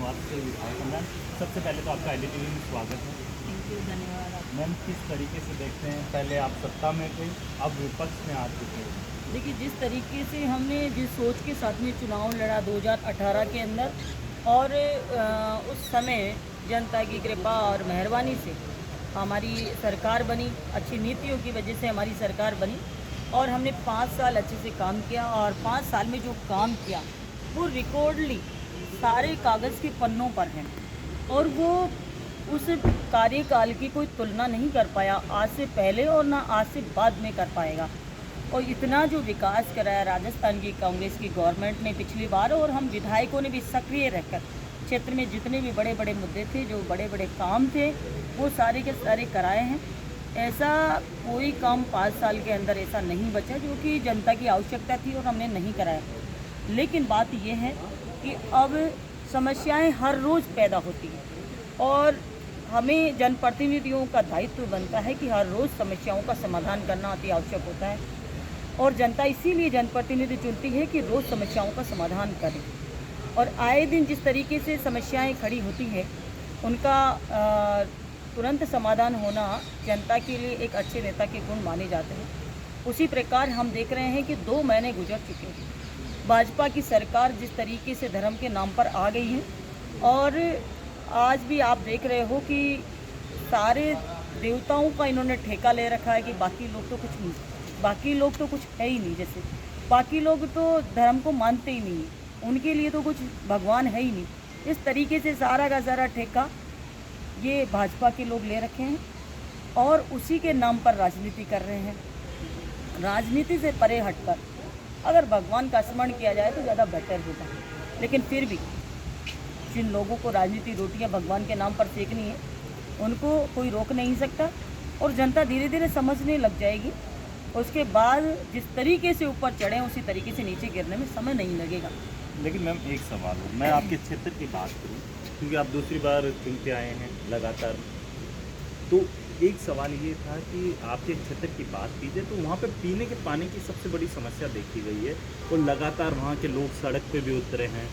निवास से विधायक मैम, सबसे पहले तो आपका IDTV में स्वागत है। थैंक यू, धन्यवाद आप। मैम, किस तरीके से देखते हैं, पहले आप सत्ता में थे, अब विपक्ष में आ चुके हैं। देखिए, जिस तरीके से हमने जिस सोच के साथ में चुनाव लड़ा 2018 के अंदर और उस समय जनता की कृपा और मेहरबानी से हमारी सरकार बनी, अच्छी नीतियों की वजह से हमारी सरकार बनी और हमने 5 साल अच्छे से काम किया और 5 साल में जो काम किया वो रिकॉर्डली सारे कागज़ के पन्नों पर हैं और वो उस कार्यकाल की कोई तुलना नहीं कर पाया आज से पहले और ना आज से बाद में कर पाएगा। और इतना जो विकास कराया राजस्थान की कांग्रेस की गवर्नमेंट ने पिछली बार, और हम विधायकों ने भी सक्रिय रहकर क्षेत्र में जितने भी बड़े बड़े मुद्दे थे, जो बड़े बड़े काम थे, वो सारे के सारे कराए हैं। ऐसा कोई काम 5 साल के अंदर ऐसा नहीं बचा जो कि जनता की आवश्यकता थी और हमने नहीं कराया। लेकिन बात यह है कि अब समस्याएं हर रोज़ पैदा होती हैं और हमें जनप्रतिनिधियों का दायित्व बनता है कि हर रोज़ समस्याओं का समाधान करना अति आवश्यक होता है और जनता इसीलिए जनप्रतिनिधि चुनती है कि रोज़ समस्याओं का समाधान करें। और आए दिन जिस तरीके से समस्याएं खड़ी होती हैं उनका तुरंत समाधान होना जनता के लिए एक अच्छे नेता के गुण माने जाते हैं। उसी प्रकार हम देख रहे हैं कि 2 महीने गुजर चुके हैं, भाजपा की सरकार जिस तरीके से धर्म के नाम पर आ गई है और आज भी आप देख रहे हो कि सारे देवताओं का इन्होंने ठेका ले रखा है कि बाकी लोग तो कुछ नहीं, बाकी लोग तो कुछ है ही नहीं। जैसे बाकी लोग तो धर्म को मानते ही नहीं, उनके लिए तो कुछ भगवान है ही नहीं। इस तरीके से सारा का सारा ठेका ये भाजपा के लोग ले रखे हैं और उसी के नाम पर राजनीति कर रहे हैं। राजनीति से परे हटकर अगर भगवान का स्मरण किया जाए तो ज़्यादा बेटर होगा। लेकिन फिर भी जिन लोगों को राजनीति रोटियां भगवान के नाम पर सेकनी है उनको कोई रोक नहीं सकता और जनता धीरे धीरे समझने लग जाएगी। उसके बाद जिस तरीके से ऊपर चढ़े उसी तरीके से नीचे गिरने में समय नहीं लगेगा। लेकिन मैम, एक सवाल हो, मैं आपके क्षेत्र की बात करूं क्योंकि आप दूसरी बार चुन के आए हैं लगातार, तो एक सवाल ये था कि आपके क्षेत्र की बात कीजिए तो वहाँ पे पीने के पानी की सबसे बड़ी समस्या देखी गई है और लगातार वहाँ के लोग सड़क पे भी उतरे हैं।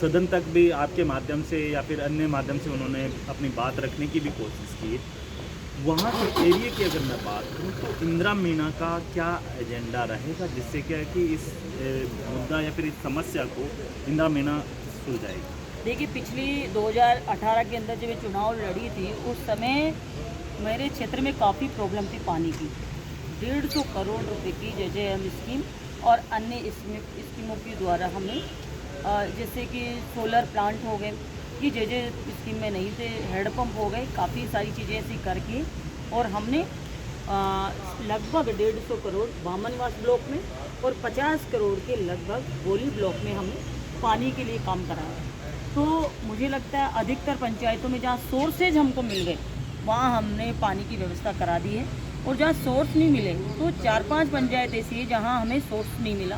सदन तक भी आपके माध्यम से या फिर अन्य माध्यम से उन्होंने अपनी बात रखने की भी कोशिश की। वहाँ के एरिया की अगर मैं बात करूँ तो इंदिरा मीना का क्या एजेंडा रहेगा जिससे क्या है कि इस मुद्दा या फिर इस समस्या को इंदिरा मीना सुलझाएगी। देखिए, पिछली 2018 के अंदर जब ये चुनाव लड़ी थी उस समय मेरे क्षेत्र में काफ़ी प्रॉब्लम थी पानी की। 150 करोड़ रुपए की JJM स्कीम और अन्य स्कीमों के द्वारा हमें जैसे कि सोलर प्लांट हो गए, ये JJ स्कीम में नहीं थे, हैंडपम्प हो गए, काफ़ी सारी चीज़ें ऐसी करके और हमने लगभग 150 करोड़ वामनवास ब्लॉक में और 50 करोड़ के लगभग बोली ब्लॉक में हमने पानी के लिए काम कराया। तो मुझे लगता है अधिकतर पंचायतों में जहाँ सोर्सेज हमको मिल गए वहाँ हमने पानी की व्यवस्था करा दी है और जहाँ सोर्स नहीं मिले तो 4-5 पंचायत ऐसी है जहाँ हमें सोर्स नहीं मिला,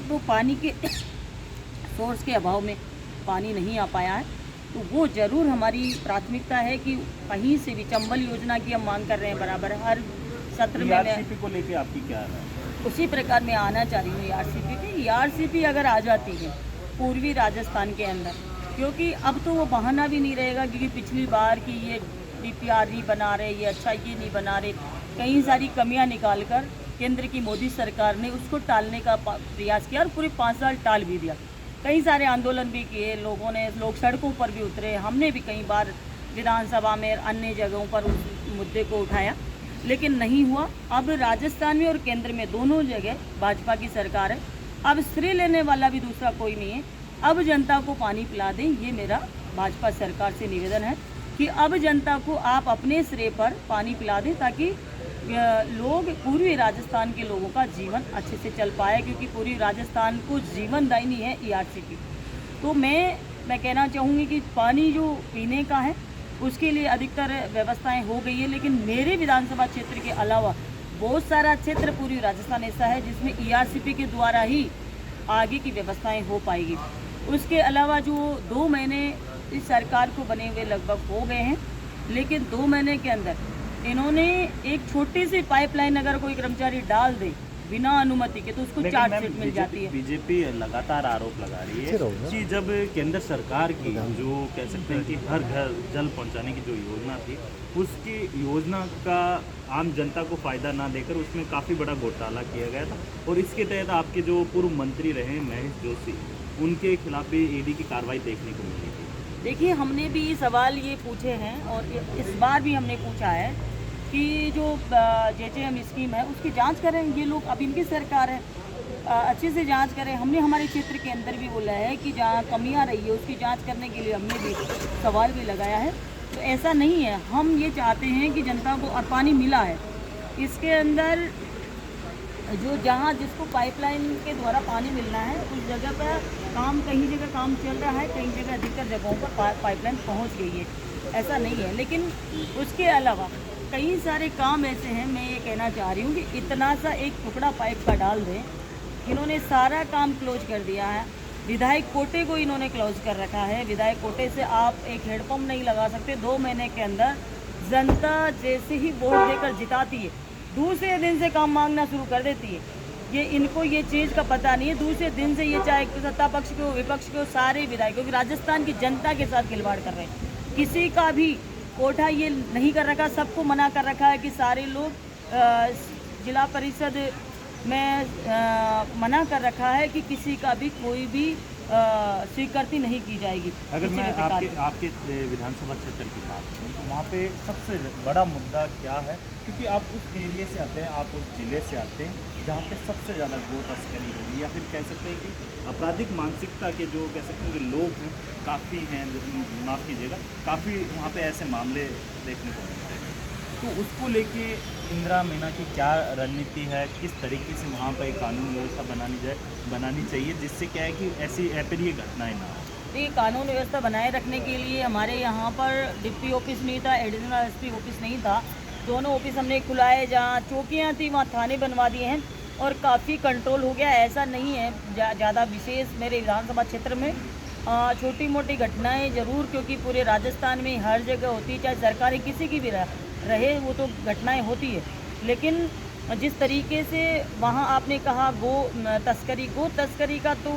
तो पानी के सोर्स के अभाव में पानी नहीं आ पाया है। तो वो ज़रूर हमारी प्राथमिकता है कि कहीं से भी चंबल योजना की हम मांग कर रहे हैं बराबर हर सत्र में। ERCP को लेके आपकी क्या राय है? उसी प्रकार मैं आना चाह रही हूँ ERCP पे। ERCP अगर आ जाती है पूर्वी राजस्थान के अंदर, क्योंकि अब तो वो बहाना भी नहीं रहेगा क्योंकि पिछली बार की ये DPR नहीं बना रहे, ये अच्छा ये नहीं बना रहे, कई सारी कमियां निकाल कर केंद्र की मोदी सरकार ने उसको टालने का प्रयास किया और पूरे 5 साल टाल भी दिया। कई सारे आंदोलन भी किए लोगों ने, लोग सड़कों पर भी उतरे, हमने भी कई बार विधानसभा में अन्य जगहों पर उस मुद्दे को उठाया, लेकिन नहीं हुआ। अब राजस्थान में और केंद्र में दोनों जगह भाजपा की सरकार है। अब श्रेय लेने वाला भी दूसरा कोई नहीं है। अब जनता को पानी पिला दें, ये मेरा भाजपा सरकार से निवेदन है कि अब जनता को आप अपने श्रेय पर पानी पिला दें ताकि लोग, पूर्वी राजस्थान के लोगों का जीवन अच्छे से चल पाए, क्योंकि पूर्वी राजस्थान को जीवनदायिनी है ERCP। तो मैं कहना चाहूँगी कि पानी जो पीने का है उसके लिए अधिकतर व्यवस्थाएं हो गई है, लेकिन मेरे विधानसभा क्षेत्र के अलावा बहुत सारा क्षेत्र पूर्वी राजस्थान ऐसा है जिसमें ERCP के द्वारा ही आगे की व्यवस्थाएं हो पाएगी। उसके अलावा जो 2 महीने इस सरकार को बने हुए लगभग हो गए हैं, लेकिन 2 महीने के अंदर इन्होंने एक छोटी सी पाइपलाइन अगर कोई कर्मचारी डाल दे बिना अनुमति के, तो उसको लेकिन मैम, चार्जशीट मिल जाती है। बीजेपी लगातार आरोप लगा रही है कि जब केंद्र सरकार की जो कह सकते हैं कि हर घर जल पहुंचाने की जो योजना थी, उसकी योजना का आम जनता को फ़ायदा ना देकर उसमें काफ़ी बड़ा घोटाला किया गया था, और इसके तहत आपके जो पूर्व मंत्री रहे महेश जोशी, उनके खिलाफ भी ईडी की कार्रवाई देखने को मिली थी। देखिए, हमने भी सवाल ये पूछे हैं और इस बार भी हमने पूछा है कि जो JJM स्कीम है उसकी जांच करें ये लोग, अब इनकी सरकार है, अच्छे से जांच करें। हमने हमारे क्षेत्र के अंदर भी बोला है कि जहाँ कमियां रही है उसकी जांच करने के लिए हमने भी सवाल भी लगाया है। तो ऐसा नहीं है, हम ये चाहते हैं कि जनता को, और पानी मिला है इसके अंदर, जो जहाँ जिसको पाइपलाइन के द्वारा पानी मिलना है उस जगह पर काम, कहीं जगह काम चल रहा है, कहीं जगह अधिकतर जगहों पर पाइपलाइन पहुँच गई है, ऐसा नहीं है। लेकिन उसके अलावा कई सारे काम ऐसे हैं, मैं ये कहना चाह रही हूँ कि इतना सा एक टुकड़ा पाइप का डाल दें, इन्होंने सारा काम क्लोज कर दिया है। विधायक कोटे को इन्होंने क्लोज कर रखा है। विधायक कोटे से आप एक हेडपम्प नहीं लगा सकते। 2 महीने के अंदर जनता जैसे ही वोट देकर जिताती है, दूसरे दिन से काम मांगना शुरू कर देती है। ये इनको ये चीज़ का पता नहीं है। दूसरे दिन से ये चाहे सत्ता पक्ष के हो, विपक्ष के हो, सारे विधायकों की राजस्थान की जनता के साथ खिलवाड़ कर रहे हैं। किसी का भी कोठा ये नहीं कर रखा, सबको मना कर रखा है कि सारे लोग जिला परिषद में मना कर रखा है कि किसी का भी कोई भी स्वीकृति नहीं की जाएगी। अगर मैं आपके विधानसभा क्षेत्र की बात करूँ तो वहाँ पे सबसे बड़ा मुद्दा क्या है, क्योंकि आप उस एरिया से आते हैं, आप उस जिले से आते हैं जहाँ पे सबसे ज़्यादा गो तस्करी हो रही है, या फिर कह सकते हैं कि आपराधिक मानसिकता के जो कह सकते हैं कि लोग हैं काफ़ी हैं, माफ़ कीजिएगा, काफ़ी वहाँ पे ऐसे मामले देखने को मिलते हैं। तो उसको लेके इंदिरा मीना की क्या रणनीति है, किस तरीके से वहाँ पर एक कानून व्यवस्था बनानी चाहिए जिससे क्या है कि ऐसी अप्रिय घटनाएं ना हो? देखिए, कानून व्यवस्था बनाए रखने के लिए हमारे यहाँ पर डिप्टी ऑफिस नहीं था, एडिशनल SP ऑफिस नहीं था। दोनों ऑफिस हमने खुलाए, जहाँ चौकियाँ थी वहाँ थाने बनवा दिए हैं और काफ़ी कंट्रोल हो गया। ऐसा नहीं है ज़्यादा विशेष मेरे विधानसभा क्षेत्र में छोटी मोटी घटनाएं ज़रूर, क्योंकि पूरे राजस्थान में हर जगह होती है, चाहे सरकारी किसी की भी रहे, वो तो घटनाएं होती है। लेकिन जिस तरीके से वहाँ आपने कहा गो तस्करी का, तो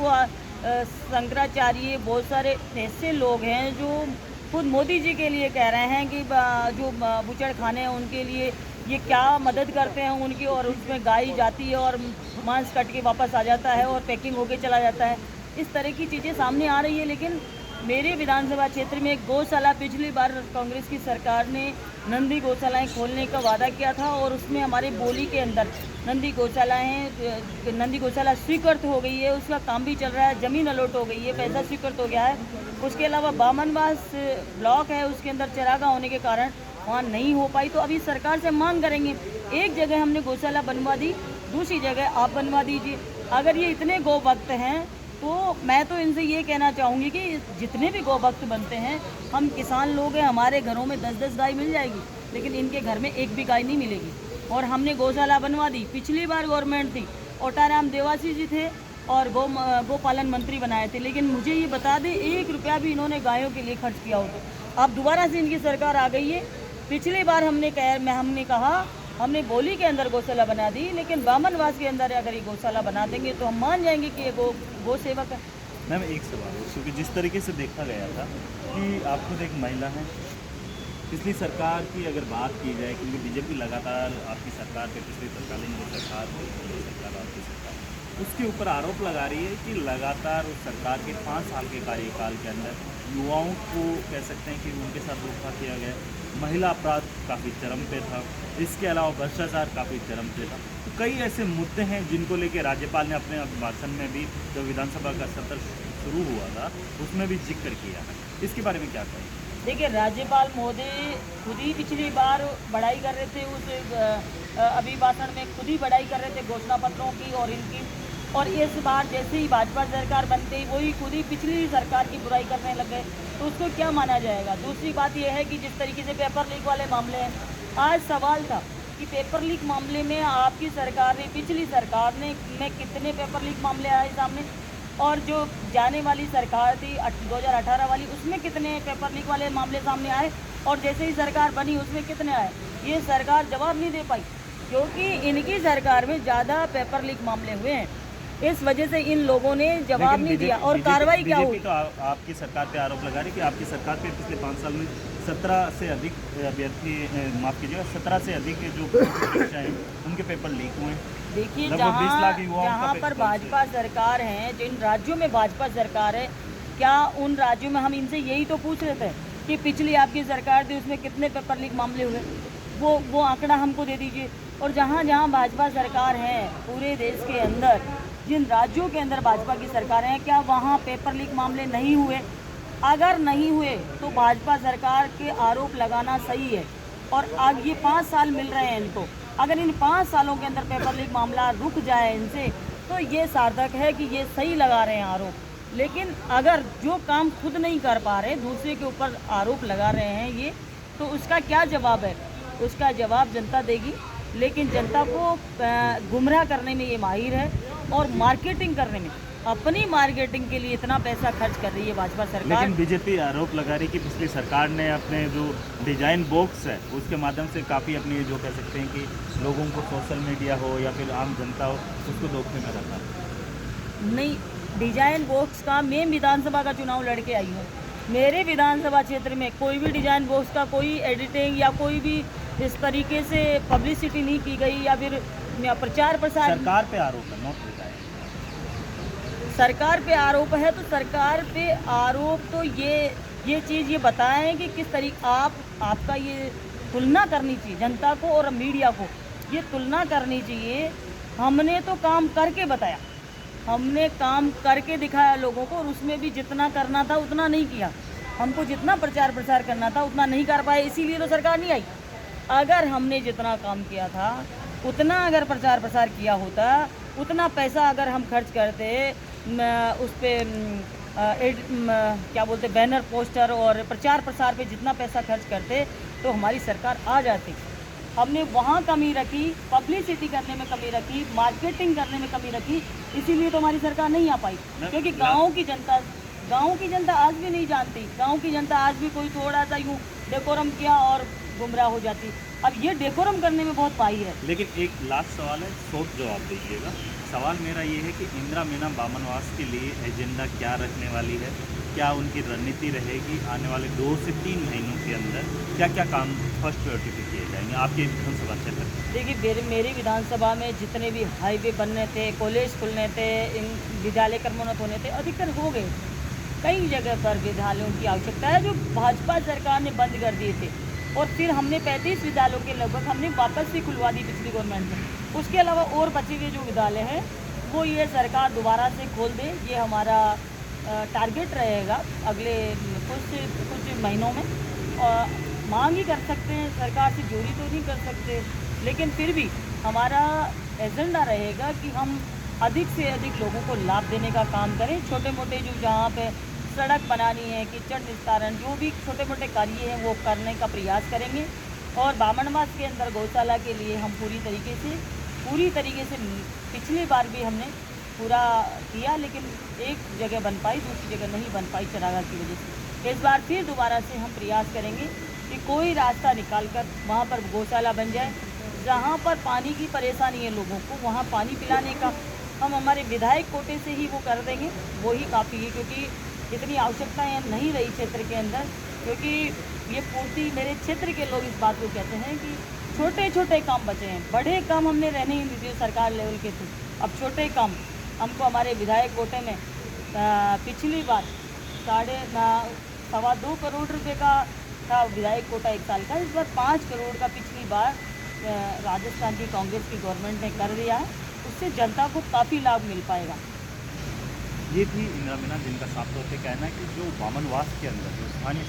शंकराचार्य, बहुत सारे ऐसे लोग हैं जो खुद मोदी जी के लिए कह रहे हैं कि जो बुचड़ खाने हैं उनके लिए ये क्या मदद करते हैं उनकी, और उसमें गाय जाती है और मांस कट के वापस आ जाता है और पैकिंग होके चला जाता है। इस तरह की चीज़ें सामने आ रही है। लेकिन मेरे विधानसभा क्षेत्र में एक गौशाला, पिछली बार कांग्रेस की सरकार ने नंदी गौशालाएं खोलने का वादा किया था, और उसमें हमारे बोली के अंदर नंदी गौशाला स्वीकृत हो गई है, उसका काम भी चल रहा है, ज़मीन अलॉट हो गई है, पैसा स्वीकृत हो गया है। उसके अलावा बामनवास ब्लॉक है, उसके अंदर चरागा होने के कारण वहाँ नहीं हो पाई, तो अभी सरकार से मांग करेंगे। एक जगह हमने गौशाला बनवा दी, दूसरी जगह आप बनवा दीजिए। अगर ये इतने गौ भक्त हैं तो मैं तो इनसे ये कहना चाहूँगी कि जितने भी गौ भक्त बनते हैं, हम किसान लोग हैं, हमारे घरों में 10-10 गाय मिल जाएगी, लेकिन इनके घर में एक भी गाय नहीं मिलेगी। और हमने गौशाला बनवा दी। पिछली बार गवर्नमेंट थी, ओटाराम देवासी जी थे और गोपालन मंत्री बनाए थे, लेकिन मुझे ये बता दें 1 रुपया भी इन्होंने गायों के लिए खर्च किया हो। तो अब दोबारा से इनकी सरकार आ गई है। पिछली बार हमने कहा हमने बोली के अंदर गौशाला बना दी, लेकिन बामनवास के अंदर अगर ये गौशाला बना देंगे तो हम मान जाएंगे कि ये गौ सेवक है। मैम, एक सवाल है, क्योंकि जिस तरीके से देखा गया था कि आप खुद एक महिला हैं, पिछली सरकार की अगर बात की जाए, क्योंकि बीजेपी लगातार आपकी सरकार के, पिछली तत्कालीन जो सरकार थी, आपकी सरकार, उसके ऊपर आरोप लगा रही है कि लगातार उस सरकार के 5 साल के कार्यकाल के अंदर युवाओं को कह सकते हैं कि उनके साथ धोखा किया गया, महिला अपराध काफ़ी चरम पे था, इसके अलावा भ्रष्टाचार काफ़ी चरम पे था। तो कई ऐसे मुद्दे हैं जिनको लेके राज्यपाल ने अपने भाषण में भी, जब विधानसभा का सत्र शुरू हुआ था, उसमें भी जिक्र किया है। इसके बारे में क्या कहेंगे? देखिए, राज्यपाल महोदय खुद ही पिछली बार बढ़ाई कर रहे थे, उस अभिभाषण में खुद ही बढ़ाई कर रहे थे घोषणा पत्रों की और इनकी, और इस बार जैसे ही भाजपा सरकार बनते ही वही खुद ही पिछली सरकार की बुराई करने लग गए, तो उसको क्या माना जाएगा। दूसरी बात यह है कि जिस तरीके से पेपर लीक वाले मामले हैं, आज सवाल था कि पेपर लीक मामले में आपकी सरकार ने, पिछली सरकार ने में कितने पेपर लीक मामले आए सामने, और जो जाने वाली सरकार थी 2018 वाली, उसमें कितने पेपर लीक वाले मामले सामने आए, और जैसे ही सरकार बनी उसमें कितने आए, ये सरकार जवाब नहीं दे पाई। क्योंकि इनकी सरकार में ज़्यादा पेपर लीक मामले हुए हैं, इस वजह से इन लोगों ने जवाब नहीं दिया। और कार्रवाई क्या हुई? बीजेपी तो आपकी सरकार पे आरोप लगा रही है कि आपकी सरकार पे पिछले 5 साल में 17 से अधिक अभ्यर्थी, माफ़ कीजिएगा, 17 से अधिक जो परीक्षा हैं उनके पेपर लीक हुए हैं। देखिए, लगभग 20 लाख युवाओं का जहाँ पर भाजपा सरकार है, जिन राज्यों में भाजपा सरकार है, क्या उन राज्यों में हम इनसे यही तो पूछ रहे थे कि पिछली आपकी सरकार थी उसमें कितने पेपर लीक मामले हुए, वो आंकड़ा हमको दे दीजिए। और जहाँ जहाँ भाजपा सरकार है पूरे देश के अंदर, जिन राज्यों के अंदर भाजपा की सरकार है, क्या वहाँ पेपर लीक मामले नहीं हुए? अगर नहीं हुए तो भाजपा सरकार के आरोप लगाना सही है। और आज ये 5 साल मिल रहे हैं इनको, अगर इन 5 सालों के अंदर पेपर लीक मामला रुक जाए इनसे, तो ये सार्थक है कि ये सही लगा रहे हैं आरोप। लेकिन अगर जो काम खुद नहीं कर पा रहे, दूसरे के ऊपर आरोप लगा रहे हैं ये, तो उसका क्या जवाब है? उसका जवाब जनता देगी। लेकिन जनता को गुमराह करने में ये माहिर है और मार्केटिंग करने में, अपनी मार्केटिंग के लिए इतना पैसा खर्च कर रही है भाजपा सरकार। लेकिन बीजेपी आरोप लगा रही है कि पिछली सरकार ने अपने जो डिजाइन बॉक्स है उसके माध्यम से काफ़ी अपनी, जो कह सकते हैं कि लोगों को सोशल मीडिया हो या फिर आम जनता हो, उसको धोखे में रखा। नहीं, डिजाइन बॉक्स का, मैं विधानसभा का चुनाव लड़के आई हूँ, मेरे विधानसभा क्षेत्र में कोई भी डिजाइन बॉक्स का कोई एडिटिंग या कोई भी इस तरीके से पब्लिसिटी नहीं की गई या फिर प्रचार प्रसार। सरकार पे आरोप है, नोट होता है। सरकार पे आरोप है तो सरकार पे आरोप तो ये चीज़ ये बताएं कि किस तरीके आपका ये तुलना करनी चाहिए जनता को और मीडिया को, ये तुलना करनी चाहिए। हमने तो काम करके बताया, हमने काम करके दिखाया लोगों को, और उसमें भी जितना करना था उतना नहीं किया। हमको जितना प्रचार प्रसार करना था उतना नहीं कर पाए, इसीलिए तो सरकार नहीं आई। अगर हमने जितना काम किया था उतना अगर प्रचार प्रसार किया होता, उतना पैसा अगर हम खर्च करते उस पर क्या बोलते बैनर पोस्टर और प्रचार प्रसार पे जितना पैसा खर्च करते तो हमारी सरकार आ जाती। हमने वहाँ कमी रखी, पब्लिसिटी करने में कमी रखी, मार्केटिंग करने में कमी रखी, इसीलिए तो हमारी सरकार नहीं आ पाई। क्योंकि गाँव की जनता आज भी नहीं जानती, गाँव की जनता आज भी कोई थोड़ा सा यूँ डेकोरम किया और गुमराह हो जाती। अब ये डेकोरम करने में बहुत पाई है। लेकिन एक लास्ट सवाल है, शॉर्ट जवाब दीजिएगा। सवाल मेरा ये है कि इंदिरा मीना बामनवास के लिए एजेंडा क्या रखने वाली है? क्या उनकी रणनीति रहेगी आने वाले 2 से 3 महीनों के अंदर? क्या क्या काम फर्स्ट प्रायोरिटी पे किए जाएंगे आपके विधानसभा क्षेत्र में? देखिए, मेरी विधानसभा में जितने भी हाईवे बनने थे, कॉलेज खुलने थे, विद्यालय क्रमोन्नत होने थे, अधिकतर हो गए। कई जगह पर विद्यालयों की आवश्यकता है जो भाजपा सरकार ने बंद कर दिए थे, और फिर हमने 35 विद्यालयों के लगभग हमने वापस से खुलवा दी पिछली गवर्नमेंट में। उसके अलावा और बचे हुए जो विद्यालय हैं वो ये सरकार दोबारा से खोल दे, ये हमारा टारगेट रहेगा अगले कुछ महीनों में। और मांग ही कर सकते हैं, सरकार से चोरी तो नहीं कर सकते, लेकिन फिर भी हमारा एजेंडा रहेगा कि हम अधिक से अधिक लोगों को लाभ देने का काम करें। छोटे मोटे जो जहाँ पे सड़क बनानी है, कीचड़ निस्तारण, जो भी छोटे मोटे कार्य हैं वो करने का प्रयास करेंगे। और बामनवास के अंदर गौशाला के लिए हम पूरी तरीके से पिछली बार भी हमने पूरा किया, लेकिन एक जगह बन पाई, दूसरी जगह नहीं बन पाई चरागाह की वजह से। इस बार फिर दोबारा से हम प्रयास करेंगे कि कोई रास्ता निकाल कर वहाँ पर गौशाला बन जाए। जहाँ पर पानी की परेशानी है लोगों को, वहाँ पानी पिलाने का हम हमारे विधायक कोटे से ही वो कर देंगे, वो ही काफ़ी है। क्योंकि इतनी आवश्यकताएँ नहीं रही क्षेत्र के अंदर, क्योंकि ये पूर्ति मेरे क्षेत्र के लोग इस बात को कहते हैं कि छोटे छोटे काम बचे हैं, बड़े काम हमने रहने ही नहीं दिए सरकार लेवल के थे। अब छोटे काम हमको हमारे विधायक कोटे में पिछली बार 2.25 करोड़ रुपए का था विधायक कोटा 1 साल का, इस बार 5 करोड़ का पिछली बार राजस्थान की कांग्रेस की गवर्नमेंट ने कर दिया है। उससे जनता को काफ़ी लाभ मिल पाएगा। ये थी इंदिरा मीना, जिनका साफ तौर पे कहना है कि जो बामनवास के अंदर जो स्थानीय